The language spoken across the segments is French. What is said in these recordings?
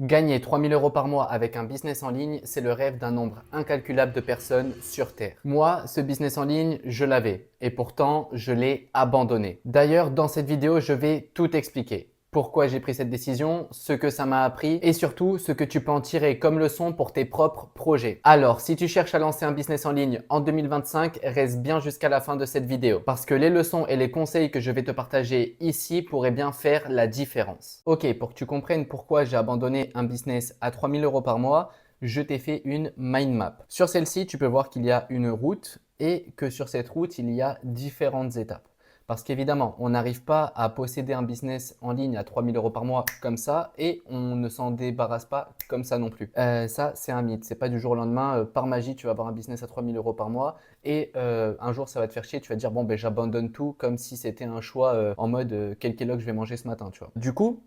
Gagner 3000 euros par mois avec un business en ligne, c'est le rêve d'un nombre incalculable de personnes sur Terre. Moi, ce business en ligne, je l'avais et pourtant, je l'ai abandonné. D'ailleurs, dans cette vidéo, je vais tout expliquer. Pourquoi j'ai pris cette décision, ce que ça m'a appris et surtout ce que tu peux en tirer comme leçon pour tes propres projets. Alors, si tu cherches à lancer un business en ligne en 2025, reste bien jusqu'à la fin de cette vidéo parce que les leçons et les conseils que je vais te partager ici pourraient bien faire la différence. Ok, pour que tu comprennes pourquoi j'ai abandonné un business à 3000 euros par mois, je t'ai fait une mind map. Sur celle-ci, tu peux voir qu'il y a une route et que sur cette route, il y a différentes étapes. Parce qu'évidemment, on n'arrive pas à posséder un business en ligne à 3000 euros par mois comme ça et on ne s'en débarrasse pas comme ça non plus. Ça, c'est un mythe. C'est pas du jour au lendemain, par magie, tu vas avoir un business à 3000 euros par mois et un jour, ça va te faire chier. Tu vas te dire, bon, ben, j'abandonne tout comme si c'était un choix en mode quel Kellogg je vais manger ce matin, tu vois. Du coup,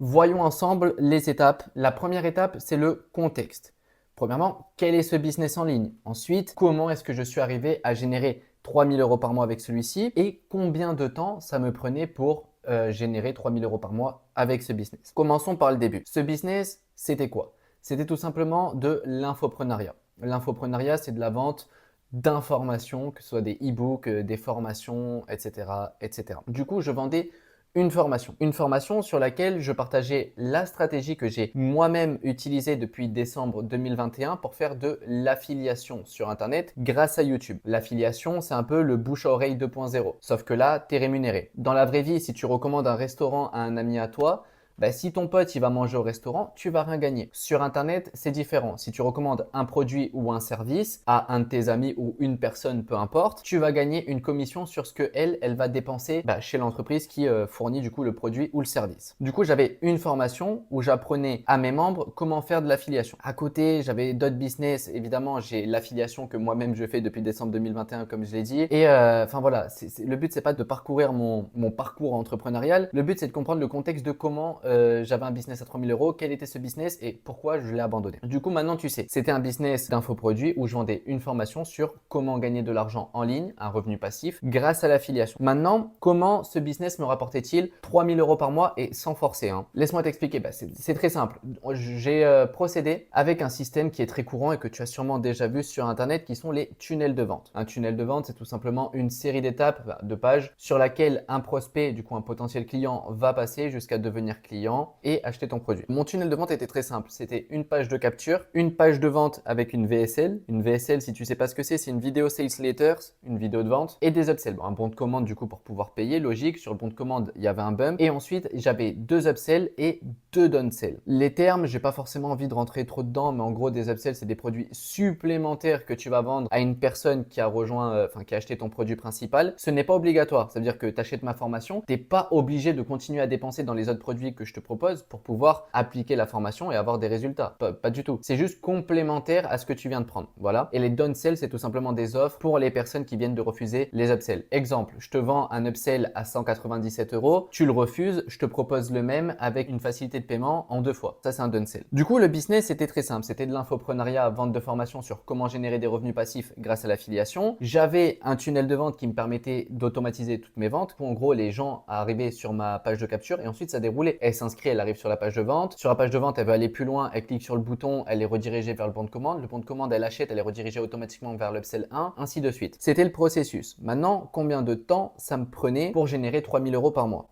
voyons ensemble les étapes. La première étape, c'est le contexte. Premièrement, quel est ce business en ligne? Ensuite, comment est-ce que je suis arrivé à générer 3000 euros par mois avec celui-ci et combien de temps ça me prenait pour générer 3000 euros par mois avec ce business. Commençons par le début. Ce business, c'était quoi? C'était tout simplement de l'infoprenariat. L'infoprenariat, c'est de la vente d'informations, que ce soit des e-books, des formations, etc., etc. Du coup, je vendais une formation sur laquelle je partageais la stratégie que j'ai moi-même utilisée depuis décembre 2021 pour faire de l'affiliation sur Internet grâce à YouTube. L'affiliation, c'est un peu le bouche à oreille 2.0, sauf que là, tu es rémunéré. Dans la vraie vie, si tu recommandes un restaurant à un ami à toi, bah, si ton pote il va manger au restaurant, tu vas rien gagner. Sur Internet, c'est différent. Si tu recommandes un produit ou un service à un de tes amis ou une personne, peu importe, tu vas gagner une commission sur ce que elle va dépenser chez l'entreprise qui fournit du coup le produit ou le service. Du coup, j'avais une formation où j'apprenais à mes membres comment faire de l'affiliation. À côté, j'avais d'autres business. Évidemment, j'ai l'affiliation que moi-même je fais depuis décembre 2021, comme je l'ai dit. Et enfin voilà, le but, c'est pas de parcourir mon parcours entrepreneurial. Le but, c'est de comprendre le contexte de comment j'avais un business à 3000 euros, quel était ce business et pourquoi je l'ai abandonné. Du coup, maintenant tu sais, c'était un business d'infoproduits où je vendais une formation sur comment gagner de l'argent en ligne, un revenu passif, grâce à l'affiliation. Maintenant, comment ce business me rapportait-il 3000 euros par mois et sans forcer hein. Laisse-moi t'expliquer, c'est très simple. J'ai procédé avec un système qui est très courant et que tu as sûrement déjà vu sur Internet qui sont les tunnels de vente. Un tunnel de vente, c'est tout simplement une série d'étapes, de pages sur laquelle un prospect, du coup un potentiel client, va passer jusqu'à devenir client et acheter ton produit. Mon tunnel de vente était très simple. C'était une page de capture, une page de vente avec une VSL. Une VSL, si tu sais pas ce que c'est une vidéo sales letters, une vidéo de vente et des upsells. Bon, un bon de commande du coup pour pouvoir payer, logique. Sur le bon de commande, il y avait un bump et ensuite j'avais 2 upsells et 2 downsell. Les termes, j'ai pas forcément envie de rentrer trop dedans, mais en gros des upsells, c'est des produits supplémentaires que tu vas vendre à une personne qui a rejoint, qui a acheté ton produit principal. Ce n'est pas obligatoire. Ça veut dire que tu achètes ma formation, t'es pas obligé de continuer à dépenser dans les autres produits que je te propose pour pouvoir appliquer la formation et avoir des résultats. Pas du tout. C'est juste complémentaire à ce que tu viens de prendre. Voilà. Et les downsell, c'est tout simplement des offres pour les personnes qui viennent de refuser les upsells. Exemple, je te vends un upsell à 197 euros, tu le refuses, je te propose le même avec une facilité de paiement en 2 fois. Ça, c'est un downsell. Du coup, le business, c'était très simple. C'était de l'infoprenariat, vente de formation sur comment générer des revenus passifs grâce à l'affiliation. J'avais un tunnel de vente qui me permettait d'automatiser toutes mes ventes. En gros, les gens arrivaient sur ma page de capture et ensuite ça déroulait. Elle s'inscrit, elle arrive sur la page de vente. Sur la page de vente, elle veut aller plus loin, elle clique sur le bouton, elle est redirigée vers le bon de commande. Le bon de commande, elle achète, elle est redirigée automatiquement vers l'upsell 1, ainsi de suite. C'était le processus. Maintenant, combien de temps ça me prenait pour générer 3000 euros par mois?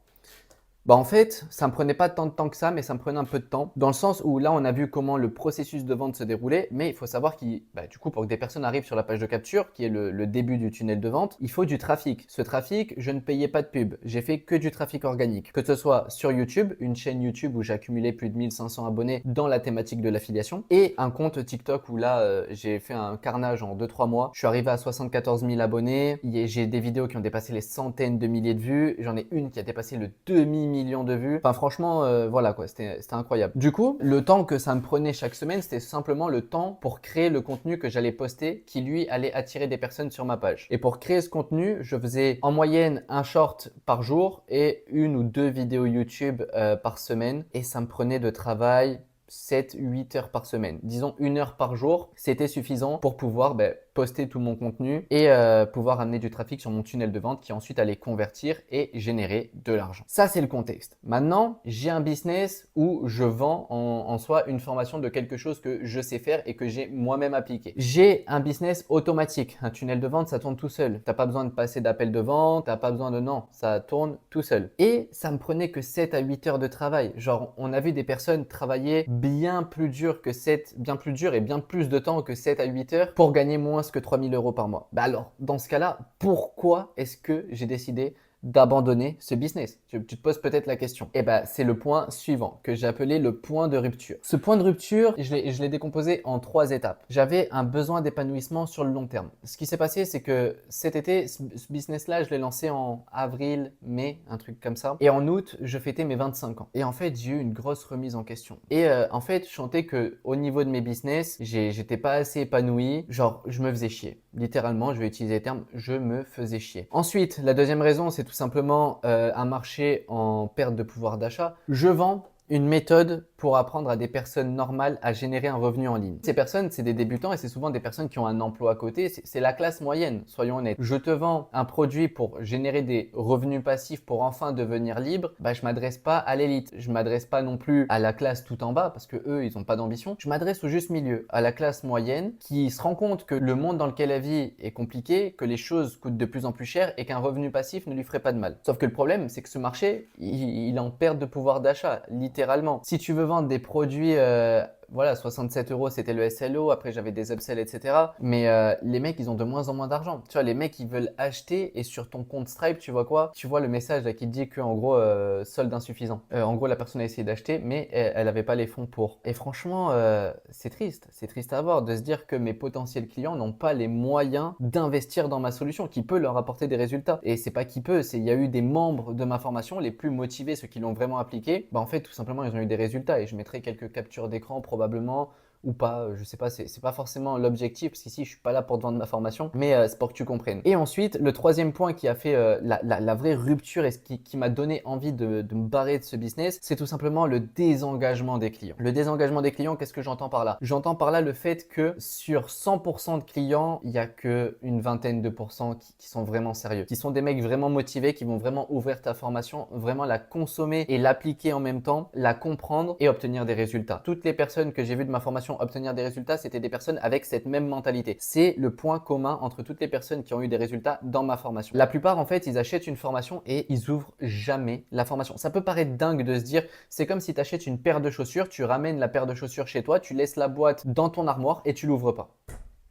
En fait, ça me prenait pas tant de temps que ça, mais ça me prenait un peu de temps. Dans le sens où là, on a vu comment le processus de vente se déroulait, mais il faut savoir qu'il, du coup, pour que des personnes arrivent sur la page de capture, qui est le début du tunnel de vente, il faut du trafic. Ce trafic, je ne payais pas de pub. J'ai fait que du trafic organique. Que ce soit sur YouTube, une chaîne YouTube où j'ai accumulé plus de 1500 abonnés dans la thématique de l'affiliation, et un compte TikTok où là, j'ai fait un carnage en 2-3 mois. Je suis arrivé à 74 000 abonnés. J'ai des vidéos qui ont dépassé les centaines de milliers de vues. J'en ai une qui a dépassé le demi-million de vues. Enfin, franchement, voilà quoi, c'était incroyable. Du coup, le temps que ça me prenait chaque semaine, c'était simplement le temps pour créer le contenu que j'allais poster qui, lui, allait attirer des personnes sur ma page. Et pour créer ce contenu, je faisais en moyenne un short par jour et 1 ou 2 vidéos YouTube par semaine. Et ça me prenait de travail 7-8 heures par semaine. Disons 1 heure par jour, c'était suffisant pour pouvoir poster tout mon contenu et pouvoir amener du trafic sur mon tunnel de vente qui ensuite allait convertir et générer de l'argent. Ça, c'est le contexte. Maintenant, j'ai un business où je vends en soi une formation de quelque chose que je sais faire et que j'ai moi-même appliqué. J'ai un business automatique. Un tunnel de vente, ça tourne tout seul. Tu n'as pas besoin de passer d'appel de vente, tu n'as pas besoin de non, ça tourne tout seul. Et ça me prenait que 7 à 8 heures de travail. Genre, on a vu des personnes travailler bien plus dur et bien plus de temps que 7 à 8 heures pour gagner moins que 3 000 € par mois. Bah alors, dans ce cas-là, pourquoi est-ce que j'ai décidé d'abandonner ce business? Tu te poses peut-être la question. Et ben, c'est le point suivant que j'ai appelé le point de rupture. Ce point de rupture, je l'ai décomposé en 3 étapes. J'avais un besoin d'épanouissement sur le long terme. Ce qui s'est passé, c'est que cet été, ce business-là, je l'ai lancé en avril, mai, un truc comme ça. Et en août, je fêtais mes 25 ans. Et en fait, j'ai eu une grosse remise en question. Et en fait, je sentais que au niveau de mes business, j'étais pas assez épanoui. Genre, je me faisais chier. Littéralement, je vais utiliser le terme, je me faisais chier. Ensuite, la deuxième raison, c'est tout simplement un marché en perte de pouvoir d'achat. Je vends une méthode pour apprendre à des personnes normales à générer un revenu en ligne. Ces personnes, c'est des débutants et c'est souvent des personnes qui ont un emploi à côté. C'est la classe moyenne, soyons honnêtes. Je te vends un produit pour générer des revenus passifs pour enfin devenir libre. Bah, je m'adresse pas à l'élite. Je m'adresse pas non plus à la classe tout en bas parce que eux, ils ont pas d'ambition. Je m'adresse au juste milieu, à la classe moyenne qui se rend compte que le monde dans lequel elle vit est compliqué, que les choses coûtent de plus en plus cher et qu'un revenu passif ne lui ferait pas de mal. Sauf que le problème, c'est que ce marché, il est en perte de pouvoir d'achat, littéralement. Si tu veux vendre des produits, voilà, 67 € c'était le SLO, après j'avais des upsells, etc. Mais les mecs, ils ont de moins en moins d'argent. Tu vois, les mecs, ils veulent acheter et sur ton compte Stripe, tu vois quoi? Tu vois le message là qui te dit qu'en gros, solde insuffisant. En gros, la personne a essayé d'acheter, mais elle n'avait pas les fonds pour. Et franchement, c'est triste à voir de se dire que mes potentiels clients n'ont pas les moyens d'investir dans ma solution qui peut leur apporter des résultats. Et c'est pas qui peut, c'est il y a eu des membres de ma formation les plus motivés, ceux qui l'ont vraiment appliqué. Bah en fait, tout simplement, ils ont eu des résultats et je mettrai quelques captures d'écran probablement ou pas, je sais pas, c'est pas forcément l'objectif parce qu'ici je suis pas là pour te vendre ma formation, mais c'est pour que tu comprennes. Et ensuite, le troisième point qui a fait la vraie rupture et ce qui m'a donné envie de me barrer de ce business, c'est tout simplement le désengagement des clients. Le désengagement des clients, qu'est-ce que j'entends par là? J'entends par là le fait que sur 100% de clients, il y a que une vingtaine de pourcents qui sont vraiment sérieux, qui sont des mecs vraiment motivés, qui vont vraiment ouvrir ta formation, vraiment la consommer et l'appliquer en même temps, la comprendre et obtenir des résultats. Toutes les personnes que j'ai vues de ma formation obtenir des résultats, c'était des personnes avec cette même mentalité. C'est le point commun entre toutes les personnes qui ont eu des résultats dans ma formation. La plupart, en fait, ils achètent une formation et ils ouvrent jamais la formation. Ça peut paraître dingue de se dire, c'est comme si tu achètes une paire de chaussures, tu ramènes la paire de chaussures chez toi, tu laisses la boîte dans ton armoire et tu l'ouvres pas.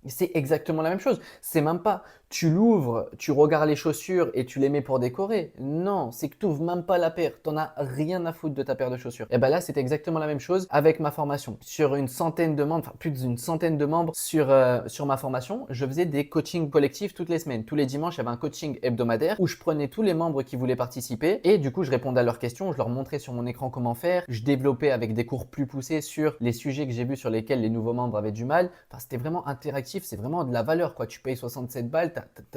C'est exactement la même chose. C'est même pas tu l'ouvres, tu regardes les chaussures et tu les mets pour décorer. Non, c'est que tu n'ouvres même pas la paire. Tu n'en as rien à foutre de ta paire de chaussures. Et bien là, c'est exactement la même chose avec ma formation. Sur une centaine de membres, enfin plus d'une centaine de membres sur ma formation, je faisais des coachings collectifs toutes les semaines. Tous les dimanches, il y avait un coaching hebdomadaire où je prenais tous les membres qui voulaient participer et du coup, je répondais à leurs questions, je leur montrais sur mon écran comment faire. Je développais avec des cours plus poussés sur les sujets que j'ai vus sur lesquels les nouveaux membres avaient du mal. Enfin, c'était vraiment interactif, c'est vraiment de la valeur quoi. Tu payes 67 balles,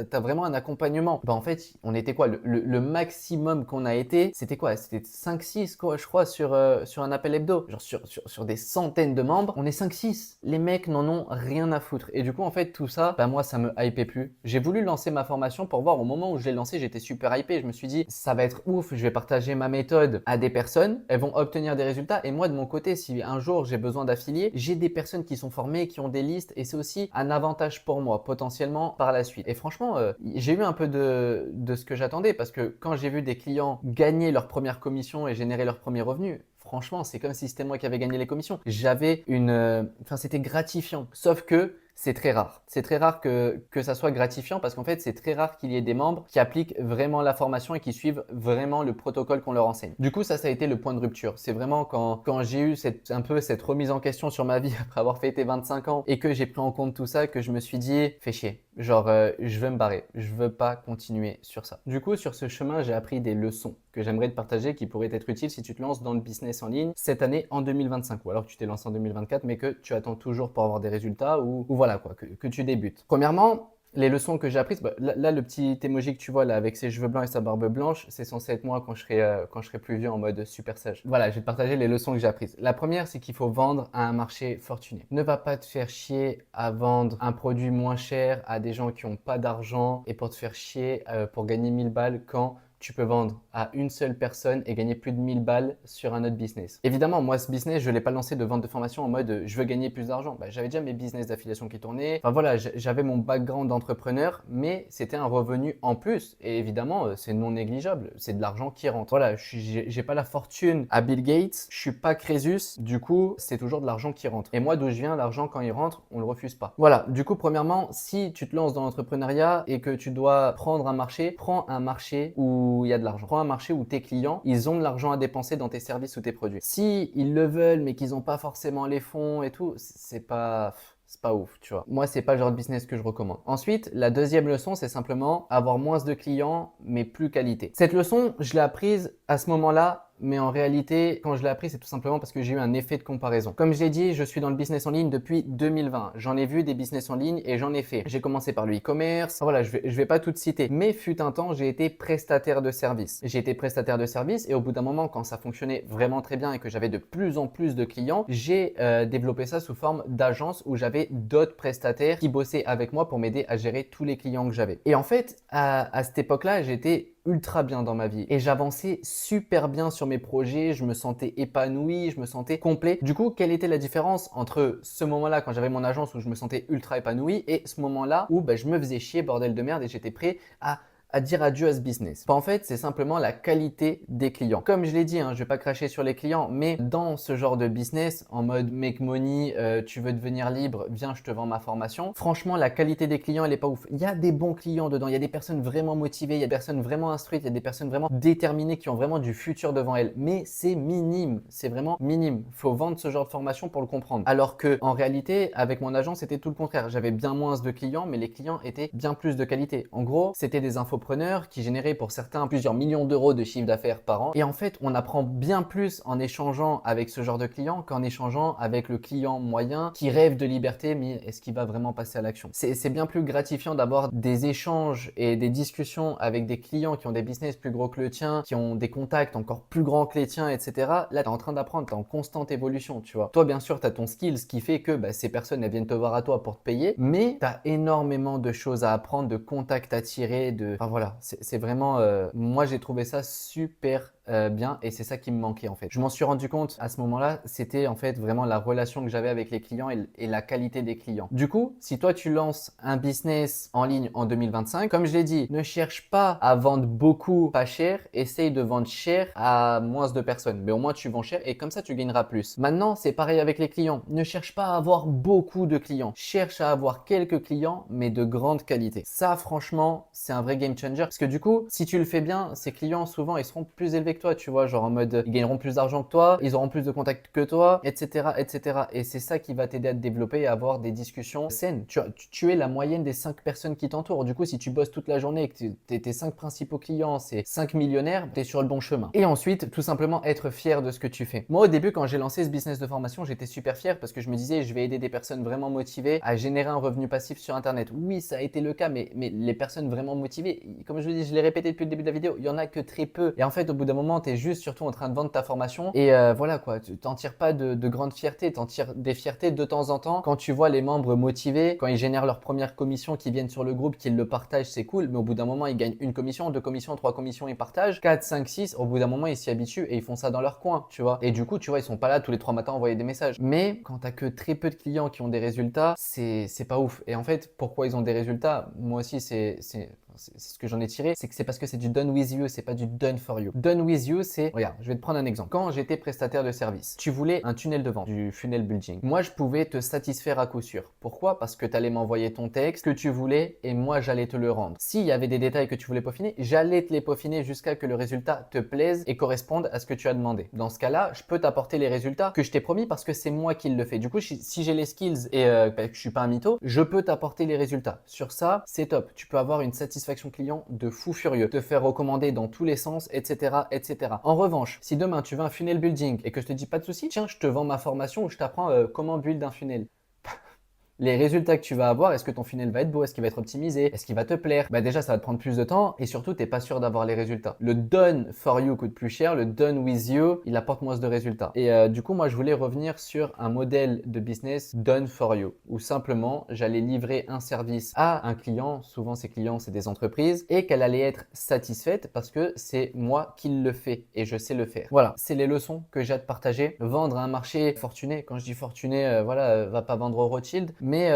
t'as vraiment un accompagnement. Bah en fait, on était quoi? Le maximum qu'on a été, c'était quoi? C'était 5-6 quoi, je crois, sur un appel hebdo. Genre sur des centaines de membres, on est 5-6. Les mecs n'en ont rien à foutre. Et du coup, en fait, tout ça, bah moi, ça me hypait plus. J'ai voulu lancer ma formation pour voir. Au moment où je l'ai lancée, j'étais super hypé. Je me suis dit, ça va être ouf, je vais partager ma méthode à des personnes. Elles vont obtenir des résultats. Et moi, de mon côté, si un jour j'ai besoin d'affiliés, j'ai des personnes qui sont formées, qui ont des listes. Et c'est aussi un avantage pour moi, potentiellement, par la suite. Et franchement, j'ai eu un peu de ce que j'attendais parce que quand j'ai vu des clients gagner leur première commission et générer leurs premiers revenus, franchement, c'est comme si c'était moi qui avais gagné les commissions. J'avais enfin, c'était gratifiant. Sauf que c'est très rare. C'est très rare que ça soit gratifiant parce qu'en fait, c'est très rare qu'il y ait des membres qui appliquent vraiment la formation et qui suivent vraiment le protocole qu'on leur enseigne. Du coup, ça a été le point de rupture. C'est vraiment quand j'ai eu un peu cette remise en question sur ma vie après avoir fêté 25 ans et que j'ai pris en compte tout ça, que je me suis dit, fais chier. Genre, je veux me barrer. Je veux pas continuer sur ça. Du coup, sur ce chemin, j'ai appris des leçons que j'aimerais te partager qui pourraient être utiles si tu te lances dans le business en ligne cette année en 2025 ou alors tu t'es lancé en 2024 mais que tu attends toujours pour avoir des résultats ou voilà quoi, que tu débutes. Premièrement, Les leçons que j'ai apprises, bah, là, le petit emoji que tu vois là avec ses cheveux blancs et sa barbe blanche, c'est censé être moi quand je serai plus vieux en mode super sage. Voilà, je vais te partager les leçons que j'ai apprises. La première, c'est qu'il faut vendre à un marché fortuné. Ne va pas te faire chier à vendre un produit moins cher à des gens qui n'ont pas d'argent et pour te faire chier pour gagner 1000 balles quand tu peux vendre à une seule personne et gagner plus de 1000 balles sur un autre business. Évidemment, moi, ce business, je ne l'ai pas lancé de vente de formation en mode je veux gagner plus d'argent. Bah, j'avais déjà mes business d'affiliation qui tournaient. Enfin voilà, j'avais mon background d'entrepreneur, mais c'était un revenu en plus. Et évidemment, c'est non négligeable. C'est de l'argent qui rentre. Voilà, j'ai pas la fortune à Bill Gates. Je suis pas Crésus. Du coup, c'est toujours de l'argent qui rentre. Et moi, d'où je viens, l'argent, quand il rentre, on le refuse pas. Voilà. Du coup, premièrement, si tu te lances dans l'entrepreneuriat et que tu dois prendre un marché, prends un marché où il y a de l'argent. Prends un marché où tes clients, ils ont de l'argent à dépenser dans tes services ou tes produits. Si ils le veulent, mais qu'ils n'ont pas forcément les fonds et tout, c'est pas ouf, tu vois. Moi, c'est pas le genre de business que je recommande. Ensuite, la deuxième leçon, c'est simplement avoir moins de clients, mais plus qualité. Cette leçon, je l'ai apprise à ce moment-là, mais en réalité, quand je l'ai appris, c'est tout simplement parce que j'ai eu un effet de comparaison. Comme je l'ai dit, je suis dans le business en ligne depuis 2020. J'en ai vu des business en ligne et j'en ai fait. J'ai commencé par le e-commerce. Voilà, je vais pas tout citer. Mais fut un temps, j'ai été prestataire de service. J'ai été prestataire de service et au bout d'un moment, quand ça fonctionnait vraiment très bien et que j'avais de plus en plus de clients, j'ai développé ça sous forme d'agence où j'avais d'autres prestataires qui bossaient avec moi pour m'aider à gérer tous les clients que j'avais. Et en fait, à cette époque-là, j'étais ultra bien dans ma vie et j'avançais super bien sur mes projets, je me sentais épanoui, je me sentais complet. Du coup, quelle était la différence entre ce moment-là quand j'avais mon agence où je me sentais ultra épanoui et ce moment-là où je me faisais chier, bordel de merde, et j'étais prêt à dire adieu à ce business? En fait, c'est simplement la qualité des clients. Comme je l'ai dit, je vais pas cracher sur les clients, mais dans ce genre de business, en mode make money, tu veux devenir libre, viens, je te vends ma formation. Franchement, la qualité des clients, elle est pas ouf. Il y a des bons clients dedans, il y a des personnes vraiment motivées, il y a des personnes vraiment instruites, il y a des personnes vraiment déterminées qui ont vraiment du futur devant elles. Mais c'est minime, c'est vraiment minime. Faut vendre ce genre de formation pour le comprendre. Alors que en réalité, avec mon agence, c'était tout le contraire. J'avais bien moins de clients, mais les clients étaient bien plus de qualité. En gros, c'était des infopreneurs qui généraient pour certains plusieurs millions d'euros de chiffre d'affaires par an. Et en fait, on apprend bien plus en échangeant avec ce genre de client qu'en échangeant avec le client moyen qui rêve de liberté, mais est-ce qu'il va vraiment passer à l'action? C'est bien plus gratifiant d'avoir des échanges et des discussions avec des clients qui ont des business plus gros que le tien, qui ont des contacts encore plus grands que les tiens, etc. Là, tu es en train d'apprendre, tu es en constante évolution, tu vois. Toi, bien sûr, tu as ton skill, ce qui fait que ces personnes, elles viennent te voir à toi pour te payer, mais tu as énormément de choses à apprendre, de contacts à tirer, Enfin voilà, c'est vraiment… moi, j'ai trouvé ça super bien et c'est ça qui me manquait en fait. Je m'en suis rendu compte à ce moment-là, c'était en fait vraiment la relation que j'avais avec les clients et la qualité des clients. Du coup, si toi tu lances un business en ligne en 2025, comme je l'ai dit, ne cherche pas à vendre beaucoup pas cher, essaye de vendre cher à moins de personnes, mais au moins tu vends cher et comme ça tu gagneras plus. Maintenant, c'est pareil avec les clients. Ne cherche pas à avoir beaucoup de clients, cherche à avoir quelques clients mais de grande qualité. Ça, franchement, c'est un vrai game changer parce que du coup, si tu le fais bien, ces clients souvent ils seront plus élevés que toi, tu vois, genre en mode ils gagneront plus d'argent que toi, ils auront plus de contacts que toi, etc., etc. Et c'est ça qui va t'aider à te développer et à avoir des discussions saines. Tu es la moyenne des 5 personnes qui t'entourent. Du coup, si tu bosses toute la journée et que tes 5 principaux clients, c'est 5 millionnaires, tu es sur le bon chemin. Et ensuite, tout simplement être fier de ce que tu fais. Moi, au début, quand j'ai lancé ce business de formation, j'étais super fier parce que je me disais, je vais aider des personnes vraiment motivées à générer un revenu passif sur Internet. Oui, ça a été le cas, mais les personnes vraiment motivées, comme je vous dis, je l'ai répété depuis le début de la vidéo, il y en a que très peu. Et en fait, au bout d'un moment, tu es juste surtout en train de vendre ta formation et voilà quoi, tu t'en tires pas de grande fierté, t'en tires des fiertés de temps en temps quand tu vois les membres motivés, quand ils génèrent leur première commission, qui viennent sur le groupe, qu'ils le partagent, c'est cool, mais au bout d'un moment, ils gagnent une commission, deux commissions, trois commissions, ils partagent, 4, 5, 6, au bout d'un moment, ils s'y habituent et ils font ça dans leur coin, tu vois. Et du coup, tu vois, ils sont pas là tous les 3 matins à envoyer des messages. Mais quand t'as que très peu de clients qui ont des résultats, c'est pas ouf. Et en fait, pourquoi ils ont des résultats? Moi aussi, c'est ce que j'en ai tiré, c'est que c'est parce que c'est du done with you, c'est pas du done for you. Done with you, c'est, regarde, je vais te prendre un exemple. Quand j'étais prestataire de service, tu voulais un tunnel de vente, du funnel building. Moi, je pouvais te satisfaire à coup sûr. Pourquoi? Parce que tu allais m'envoyer ton texte, que tu voulais, et moi, j'allais te le rendre. S'il y avait des détails que tu voulais peaufiner, j'allais te les peaufiner jusqu'à que le résultat te plaise et corresponde à ce que tu as demandé. Dans ce cas-là, je peux t'apporter les résultats que je t'ai promis parce que c'est moi qui le fais. Du coup, si j'ai les skills et que je suis pas un mytho, je peux t'apporter les résultats. Sur ça, c'est top. Tu peux avoir une satisfaction client de fou furieux, te faire recommander dans tous les sens, etc., etc. En revanche, si demain tu veux un funnel building et que je te dis pas de souci, tiens, je te vends ma formation où je t'apprends comment build un funnel. Les résultats que tu vas avoir, est-ce que ton funnel va être beau, est-ce qu'il va être optimisé, est-ce qu'il va te plaire? Bah déjà, ça va te prendre plus de temps et surtout, t'es pas sûr d'avoir les résultats. Le done for you coûte plus cher, le done with you, il apporte moins de résultats. Et du coup, moi, je voulais revenir sur un modèle de business done for you, où simplement, j'allais livrer un service à un client, souvent ces clients, c'est des entreprises, et qu'elle allait être satisfaite parce que c'est moi qui le fais et je sais le faire. Voilà, c'est les leçons que j'ai à te partager. Vendre à un marché fortuné, quand je dis fortuné, va pas vendre au Rothschild, mais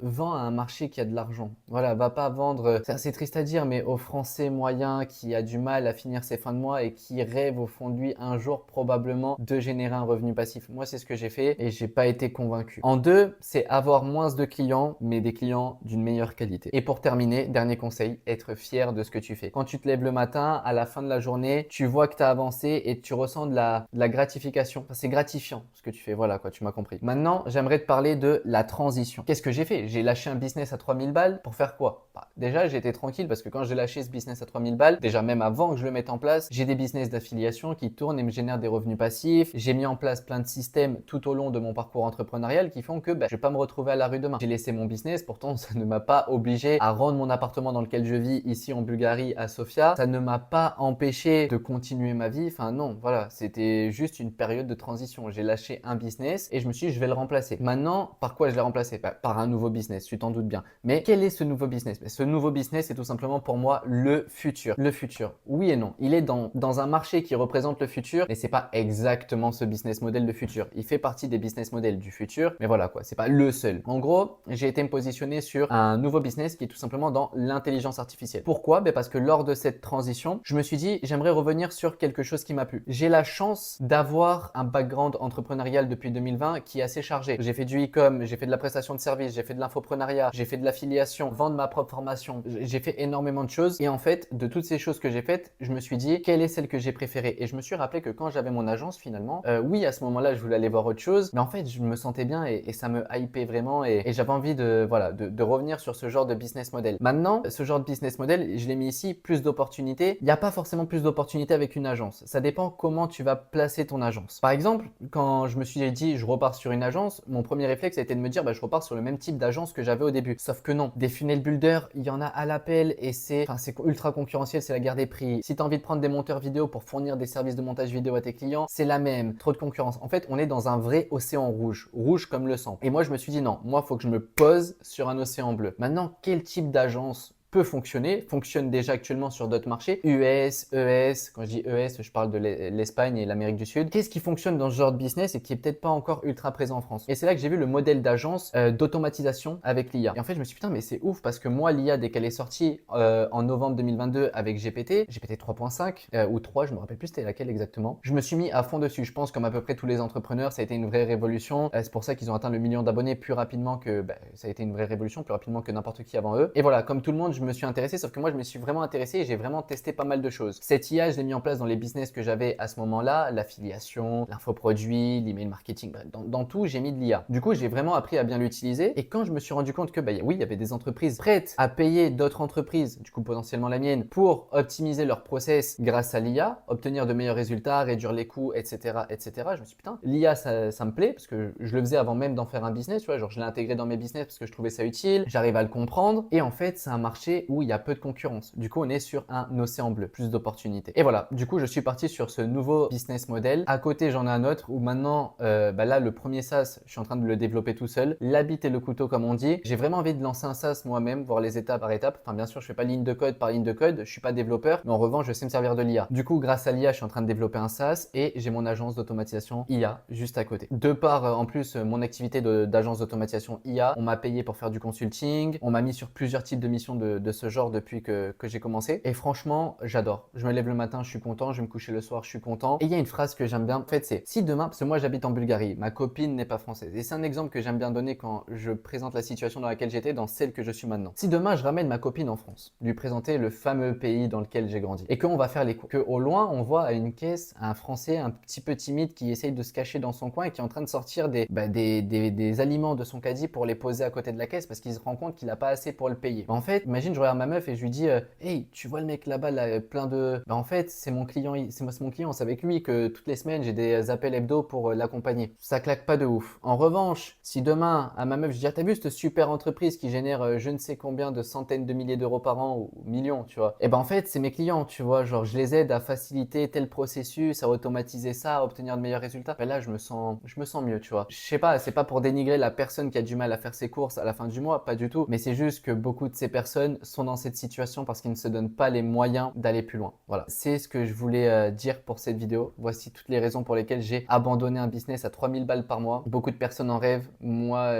vends à un marché qui a de l'argent. Voilà, va pas vendre, c'est assez triste à dire, mais au Français moyen qui a du mal à finir ses fins de mois et qui rêve au fond de lui un jour probablement de générer un revenu passif. Moi, c'est ce que j'ai fait et j'ai pas été convaincu. En deux, c'est avoir moins de clients, mais des clients d'une meilleure qualité. Et pour terminer, dernier conseil, être fier de ce que tu fais. Quand tu te lèves le matin, à la fin de la journée, tu vois que tu as avancé et tu ressens de la gratification. Enfin, c'est gratifiant ce que tu fais. Voilà quoi, tu m'as compris. Maintenant, j'aimerais te parler de la transition. Qu'est-ce que j'ai fait? J'ai lâché un business à 3000 balles pour faire quoi? Bah, déjà, j'étais tranquille parce que quand j'ai lâché ce business à 3000 balles, déjà même avant que je le mette en place, j'ai des business d'affiliation qui tournent et me génèrent des revenus passifs. J'ai mis en place plein de systèmes tout au long de mon parcours entrepreneurial qui font que je vais pas me retrouver à la rue demain. J'ai laissé mon business, pourtant ça ne m'a pas obligé à rendre mon appartement dans lequel je vis ici en Bulgarie à Sofia. Ça ne m'a pas empêché de continuer ma vie. Enfin non, voilà, c'était juste une période de transition. J'ai lâché un business et je me suis dit je vais le remplacer. Maintenant, par quoi je l'ai remplacé? Par un nouveau business, tu t'en doutes bien. Mais quel est ce nouveau business? Ce nouveau business, c'est tout simplement pour moi le futur. Le futur, oui et non. Il est dans un marché qui représente le futur, mais c'est pas exactement ce business model de futur. Il fait partie des business models du futur, mais voilà quoi, c'est pas le seul. En gros, j'ai été me positionner sur un nouveau business qui est tout simplement dans l'intelligence artificielle. Pourquoi? Parce que lors de cette transition, je me suis dit, j'aimerais revenir sur quelque chose qui m'a plu. J'ai la chance d'avoir un background entrepreneurial depuis 2020 qui est assez chargé. J'ai fait du e-com, j'ai fait de la prestation de service, j'ai fait de l'infoprenariat, j'ai fait de l'affiliation, vendre ma propre formation. J'ai fait énormément de choses et en fait, de toutes ces choses que j'ai faites, je me suis dit, quelle est celle que j'ai préférée? Et je me suis rappelé que quand j'avais mon agence finalement, oui, à ce moment-là, je voulais aller voir autre chose, mais en fait, je me sentais bien et ça me hypait vraiment et j'avais envie de revenir sur ce genre de business model. Maintenant, ce genre de business model, je l'ai mis ici, plus d'opportunités. Il n'y a pas forcément plus d'opportunités avec une agence. Ça dépend comment tu vas placer ton agence. Par exemple, quand je me suis dit, je repars sur une agence, mon premier réflexe a été de me dire, je repars sur le même type d'agence que j'avais au début. Sauf que non, des funnel builders, il y en a à l'appel et c'est ultra concurrentiel, c'est la guerre des prix. Si tu as envie de prendre des monteurs vidéo pour fournir des services de montage vidéo à tes clients, c'est la même. Trop de concurrence. En fait, on est dans un vrai océan rouge. Rouge comme le sang. Et moi, je me suis dit, non, moi, il faut que je me pose sur un océan bleu. Maintenant, quel type d'agence peut fonctionne déjà actuellement sur d'autres marchés, US, ES, quand je dis ES, je parle de l'Espagne et l'Amérique du Sud. Qu'est-ce qui fonctionne dans ce genre de business et qui est peut-être pas encore ultra présent en France? Et c'est là que j'ai vu le modèle d'agence d'automatisation avec l'IA. Et en fait, je me suis dit, putain, mais c'est ouf parce que moi, l'IA, dès qu'elle est sortie en novembre 2022 avec GPT 3.5 ou 3, je me rappelle plus c'était laquelle exactement, je me suis mis à fond dessus. Je pense comme à peu près tous les entrepreneurs, ça a été une vraie révolution. C'est pour ça qu'ils ont atteint le million d'abonnés plus rapidement que, ça a été une vraie révolution, plus rapidement que n'importe qui avant eux. Et voilà, comme tout le monde, je me suis intéressé, sauf que moi, je me suis vraiment intéressé et j'ai vraiment testé pas mal de choses. Cette IA, je l'ai mis en place dans les business que j'avais à ce moment-là, l'affiliation, l'infoproduit, l'email marketing, dans tout, j'ai mis de l'IA. Du coup, j'ai vraiment appris à bien l'utiliser et quand je me suis rendu compte que, oui, il y avait des entreprises prêtes à payer d'autres entreprises, du coup, potentiellement la mienne, pour optimiser leur process grâce à l'IA, obtenir de meilleurs résultats, réduire les coûts, etc., etc. Je me suis dit, putain, l'IA, ça me plaît parce que je le faisais avant même d'en faire un business, tu vois, genre je l'ai intégré dans mes business parce que je trouvais ça utile, j'arrive à le comprendre et en fait, c'est un marché où il y a peu de concurrence. Du coup, on est sur un océan bleu, plus d'opportunités. Et voilà, du coup, je suis parti sur ce nouveau business model. À côté, j'en ai un autre où maintenant, là, le premier SaaS, je suis en train de le développer tout seul. L'habit et le couteau, comme on dit. J'ai vraiment envie de lancer un SaaS moi-même, voir les étapes par étape. Enfin, bien sûr, je fais pas ligne de code par ligne de code, je suis pas développeur, mais en revanche, je sais me servir de l'IA. Du coup, grâce à l'IA, je suis en train de développer un SaaS et j'ai mon agence d'automatisation IA juste à côté. De par, en plus, mon activité d'agence d'automatisation IA, on m'a payé pour faire du consulting, on m'a mis sur plusieurs types de missions de ce genre depuis que j'ai commencé. Et franchement, j'adore. Je me lève le matin, je suis content, je vais me coucher le soir, je suis content. Et il y a une phrase que j'aime bien, en fait, c'est si demain, parce que moi j'habite en Bulgarie, ma copine n'est pas française. Et c'est un exemple que j'aime bien donner quand je présente la situation dans laquelle j'étais, dans celle que je suis maintenant. Si demain je ramène ma copine en France, lui présenter le fameux pays dans lequel j'ai grandi, et qu'on va faire les cours, qu'au loin on voit à une caisse un Français un petit peu timide qui essaye de se cacher dans son coin et qui est en train de sortir des aliments de son caddie pour les poser à côté de la caisse parce qu'il se rend compte qu'il n'a pas assez pour le payer. En fait, imagine imagine, je regarde ma meuf et je lui dis hey, tu vois le mec là-bas, là, plein de… Bah en fait, c'est mon client, c'est mon client, c'est avec lui que toutes les semaines, j'ai des appels hebdo pour l'accompagner. Ça claque pas de ouf. En revanche, si demain, à ma meuf, je dis, ah, t'as vu cette super entreprise qui génère je ne sais combien de centaines de milliers d'euros par an ou millions, tu vois. Et ben en fait, c'est mes clients, tu vois. Genre, je les aide à faciliter tel processus, à automatiser ça, à obtenir de meilleurs résultats. Ben là, je me sens mieux, tu vois. Je sais pas, c'est pas pour dénigrer la personne qui a du mal à faire ses courses à la fin du mois, pas du tout. Mais c'est juste que beaucoup de ces personnes sont dans cette situation parce qu'ils ne se donnent pas les moyens d'aller plus loin. Voilà. C'est ce que je voulais dire pour cette vidéo. Voici toutes les raisons pour lesquelles j'ai abandonné un business à 3000 balles par mois. Beaucoup de personnes en rêvent. Moi,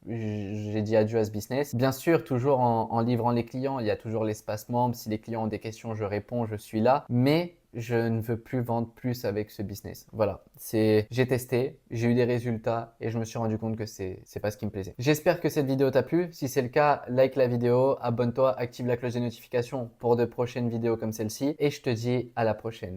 j'ai dit adieu à ce business. Bien sûr, toujours en livrant les clients, il y a toujours l'espace membre. Si les clients ont des questions, je réponds, je suis là. Mais je ne veux plus vendre plus avec ce business. Voilà, j'ai testé, j'ai eu des résultats et je me suis rendu compte que c'est pas ce qui me plaisait. J'espère que cette vidéo t'a plu. Si c'est le cas, like la vidéo, abonne-toi, active la cloche des notifications pour de prochaines vidéos comme celle-ci et je te dis à la prochaine.